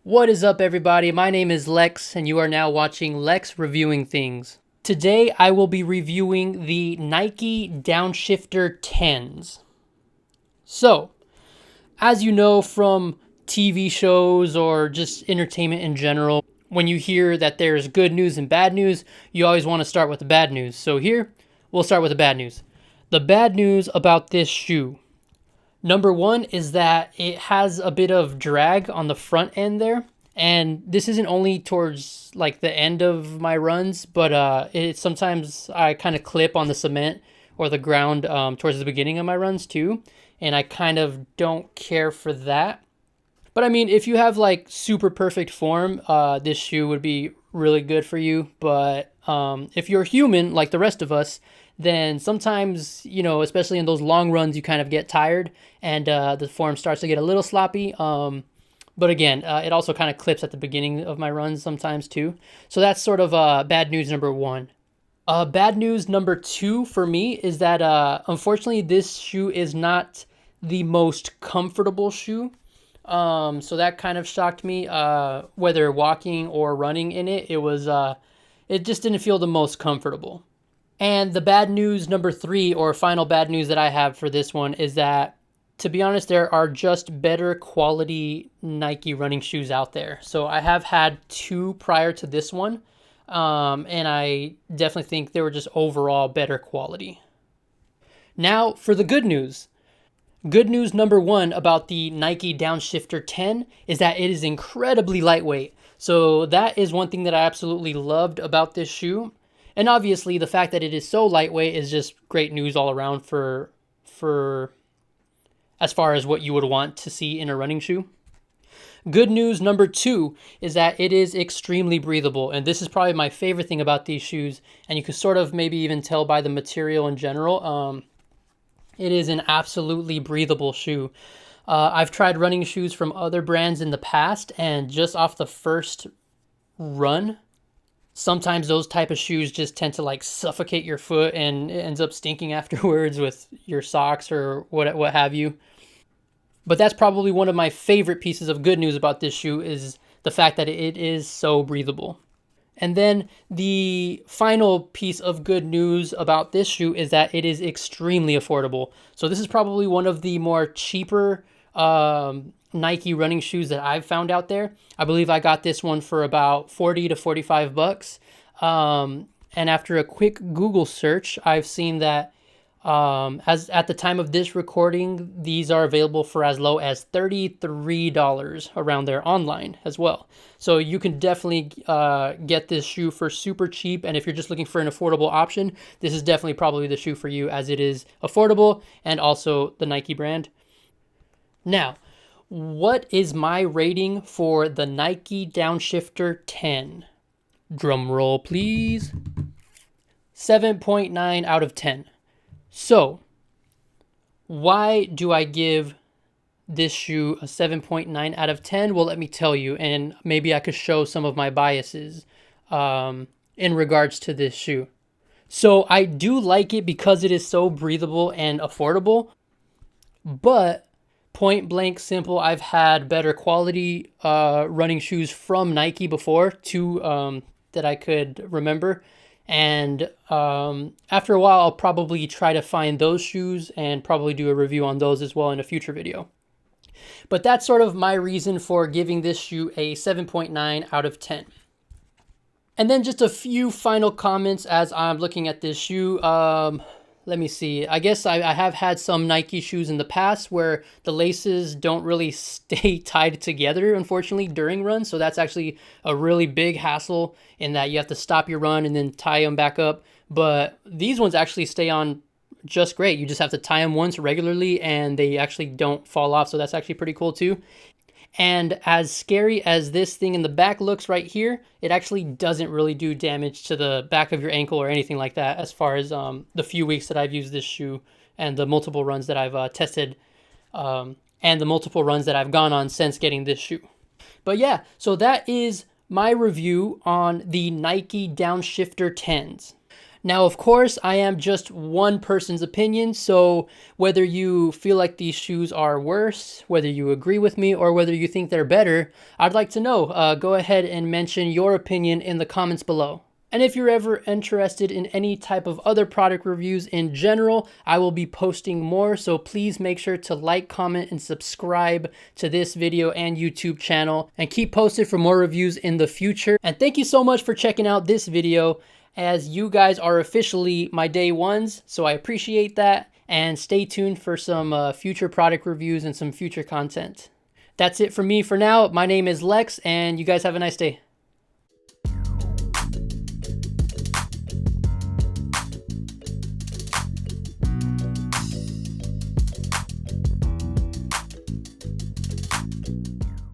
What is up, everybody? My name is Lex, and you are now watching Lex Reviewing Things. Today, I will be reviewing the Nike Downshifter 10s. So, as you know from TV shows or just entertainment in general, when you hear that there's good news and bad news, you always want to start with the bad news. So here, we'll start with the bad news. The bad news about this shoe. Number one is that it has a bit of drag on the front end there. And this isn't only towards like the end of my runs, but sometimes I kind of clip on the cement or the ground towards the beginning of my runs too. And I kind of don't care for that. But I mean, if you have like super perfect form, this shoe would be really good for you. But if you're human like the rest of us, then sometimes, especially in those long runs, you kind of get tired and the form starts to get a little sloppy. But again, it also kind of clips at the beginning of my runs sometimes too. So that's sort of bad news number one. Bad news number two for me is that unfortunately this shoe is not the most comfortable shoe. So that kind of shocked me. Whether walking or running in it, it just didn't feel the most comfortable. And the bad news number three, or final bad news that I have for this one, is that, to be honest, there are just better quality Nike running shoes out there. So I have had two prior to this one, and I definitely think they were just overall better quality. Now for the good news. Good news number one about the Nike Downshifter 10 is that it is incredibly lightweight. So that is one thing that I absolutely loved about this shoe. And obviously the fact that it is so lightweight is just great news all around for as far as what you would want to see in a running shoe. Good news number two is that it is extremely breathable. And this is probably my favorite thing about these shoes. And you can sort of maybe even tell by the material in general. It is an absolutely breathable shoe. I've tried running shoes from other brands in the past, and just off the first run, sometimes those type of shoes just tend to like suffocate your foot and it ends up stinking afterwards with your socks or what have you. But that's probably one of my favorite pieces of good news about this shoe is the fact that it is so breathable. And then the final piece of good news about this shoe is that it is extremely affordable. So this is probably one of the more cheaper Nike running shoes that I've found out there. I believe I got this one for about 40 to 45 bucks. And after a quick Google search, I've seen that as at the time of this recording, these are available for as low as $33 around there online as well. So you can definitely get this shoe for super cheap. And if you're just looking for an affordable option, this is definitely probably the shoe for you, as it is affordable and also the Nike brand. Now, what is my rating for the Nike Downshifter 10? Drum roll, please. 7.9 out of 10. So, why do I give this shoe a 7.9 out of 10? Well, let me tell you, and maybe I could show some of my biases in regards to this shoe. So, I do like it because it is so breathable and affordable, but point blank simple, I've had better quality running shoes from Nike before, too, that I could remember. And after a while, I'll probably try to find those shoes and probably do a review on those as well in a future video. But that's sort of my reason for giving this shoe a 7.9 out of 10. And then just a few final comments as I'm looking at this shoe. Let me see. I guess I have had some Nike shoes in the past where the laces don't really stay tied together, unfortunately, during runs. So that's actually a really big hassle in that you have to stop your run and then tie them back up. But these ones actually stay on just great. You just have to tie them once regularly and they actually don't fall off. So that's actually pretty cool too. And as scary as this thing in the back looks right here, it actually doesn't really do damage to the back of your ankle or anything like that, as far as the few weeks that I've used this shoe and the multiple runs that I've tested and the multiple runs that I've gone on since getting this shoe. But yeah, so that is my review on the Nike Downshifter 10s. Now, of course, I am just one person's opinion, so whether you feel like these shoes are worse, whether you agree with me, or whether you think they're better, I'd like to know. Go ahead and mention your opinion in the comments below. And if you're ever interested in any type of other product reviews in general, I will be posting more, so please make sure to like, comment, and subscribe to this video and YouTube channel, and keep posted for more reviews in the future. And thank you so much for checking out this video, as you guys are officially my day ones, so I appreciate that, and stay tuned for some future product reviews and some future content. That's it for me for now. My name is Lex, and you guys have a nice day.